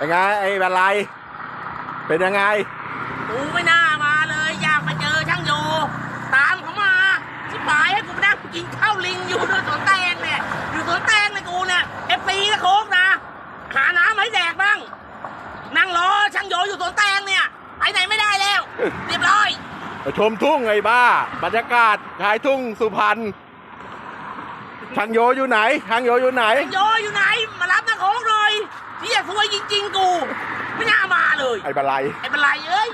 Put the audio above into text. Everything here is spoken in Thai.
ยังไงไอ้บันไลเป็นยังไงกูไม่น่ามาเลยอยากมาเจอช่างโยตามเขามาชิบหายให้กูไปนั่งกินข้าวลิงอยู่ด้วยสวนแตงเนี่ยอยู่สวนแตงเลยกูเนี่ยFCก็โค้งนะหาน้ำให้แดกบ้างนั่งรอช่างโยอยู่สวนแตงเนี่ยไปไหนไม่ได้แล้วเรียบร้อยชมทุ่งไอ้บ้าบรรยากาศชายทุ่งสุพรรณช่างโยอยู่ไหนช่างโยอยู่ไหนช่างโยอยู่ไหนมารับนักโค้งหน่อยที่อยากซวยจริงๆกูไม่น่ามาเลยไอ้บันไลเอ้ย